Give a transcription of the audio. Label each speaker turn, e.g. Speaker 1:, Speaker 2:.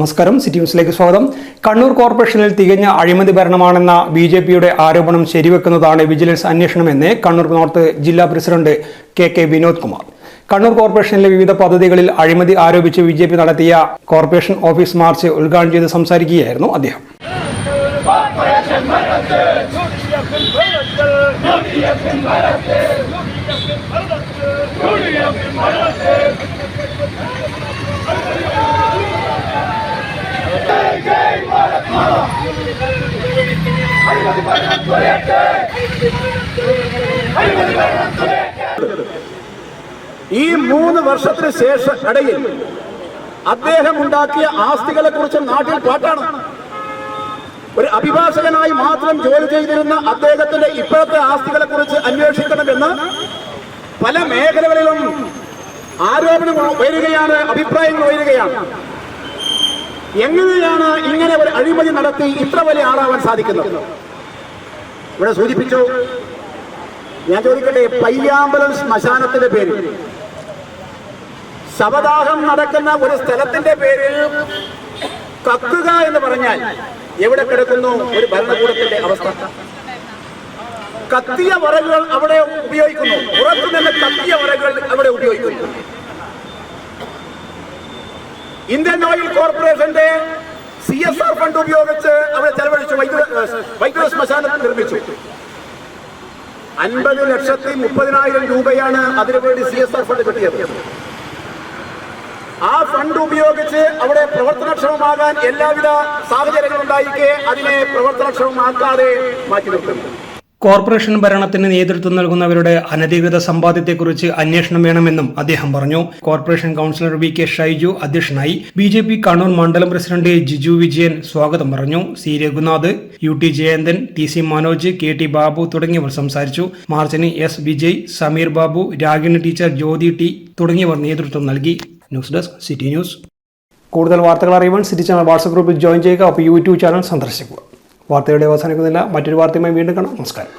Speaker 1: നമസ്കാരം, സിറ്റി ന്യൂസിലേക്ക് സ്വാഗതം. കണ്ണൂർ കോർപ്പറേഷനിൽ തികഞ്ഞ അഴിമതി ഭരണമാണെന്ന ബിജെപിയുടെ ആരോപണം ശരിവെക്കുന്നതാണ് വിജിലൻസ് അന്വേഷണമെന്ന് കണ്ണൂർ നോർത്ത് ജില്ലാ പ്രസിഡന്റ് കെ വിനോദ് കുമാർ. കണ്ണൂർ കോർപ്പറേഷനിലെ വിവിധ പദ്ധതികളിൽ അഴിമതി ആരോപിച്ച് ബിജെപി നടത്തിയ കോർപ്പറേഷൻ ഓഫീസ് മാർച്ച് ഉദ്ഘാടനം ചെയ്ത് സംസാരിക്കുകയായിരുന്നു അദ്ദേഹം.
Speaker 2: ഈ 3 വർഷത്തിന് ശേഷം ഇടയിൽ അദ്ദേഹം ഉണ്ടാക്കിയ ആസ്തികളെ കുറിച്ച് നാട്ടിൽ പാട്ടാണ്. ഒരു അഭിഭാഷകനായി മാത്രം ജോലി ചെയ്തിരുന്ന അദ്ദേഹത്തിന്റെ ഇപ്പോഴത്തെ ആസ്തികളെ കുറിച്ച് അന്വേഷിക്കണമെന്ന് പല മേഖലകളിലും ആരോപണങ്ങൾ ഉയരുകയാണ്, അഭിപ്രായങ്ങൾ ഉയരുകയാണ്. എങ്ങനെയാണ് ഇങ്ങനെ ഒരു അഴിമതി നടത്തി ഇത്ര വലിയ ആളാവാൻ സാധിക്കുന്നത്? ഇവിടെ സൂചിപ്പിച്ചു. ഞാൻ ചോദിക്കട്ടെ, പയ്യാമ്പലം ശ്മശാനത്തിന്റെ പേരിൽ, ശവദാഹം നടക്കുന്ന ഒരു സ്ഥലത്തിന്റെ പേരിൽ കക്കുക എന്ന് പറഞ്ഞാൽ എവിടെ കിടക്കുന്നു ഒരു ഭരണകൂടത്തിന്റെ അവസ്ഥ? കത്തിയ വറകൾ അവിടെ ഉപയോഗിക്കുന്നു, പുറത്തുനിന്ന് കത്തിയ വറകൾ അവിടെ ഉപയോഗിക്കുന്നു. ഇന്ത്യൻ ഓയിൽ കോർപ്പറേഷന്റെ CSR ഫണ്ട് ഉപയോഗിച്ച് അവിടെ ചെലവഴിച്ചു, വൈദ്യുത ശ്മശാനം നിർമ്മിച്ചു. 50,30,000 രൂപയാണ് അതിനുവേണ്ടി CSR ഫണ്ട് കിട്ടിയത്. ആ ഫണ്ട് ഉപയോഗിച്ച് അവിടെ പ്രവർത്തനക്ഷമമാകാൻ എല്ലാവിധ സാഹചര്യങ്ങളും ഉണ്ടായിരിക്കെ അതിനെ പ്രവർത്തനക്ഷമമാക്കാതെ മാറ്റി നിർത്തുന്നു.
Speaker 1: കോർപ്പറേഷൻ ഭരണത്തിന് നേതൃത്വം നൽകുന്നവരുടെ അനധികൃത സമ്പാദ്യത്തെക്കുറിച്ച് അന്വേഷണം വേണമെന്നും അദ്ദേഹം പറഞ്ഞു. കോർപ്പറേഷൻ കൌൺസിലർ VK ഷൈജു അധ്യക്ഷനായി. BJP കണ്ണൂർ മണ്ഡലം പ്രസിഡന്റ് ജിജു വിജയൻ സ്വാഗതം പറഞ്ഞു. C Raghunath, UT Jayanthan, TC Manoj, KT Babu തുടങ്ങിയവർ സംസാരിച്ചു. മാർച്ചിന് S Vijay, Sameer Babu, Ragini teacher, Jyothi T തുടങ്ങിയവർ നേതൃത്വം നൽകി. News desk city news. കൂടുതൽ വാർത്തകൾ അറിയുവാൻ സിറ്റി ചാനൽ വാട്സ്ആപ്പ് ഗ്രൂപ്പിൽ ജോയിൻ ചെയ്യുക. അപ്പോൾ YouTube ചാനൽ സന്ദർശിക്കുക. വാർത്തയുടെ അവസാനിക്കുന്നില്ല. മറ്റൊരു വാർത്തയുമായി വീണ്ടും കാണാം. നമസ്കാരം.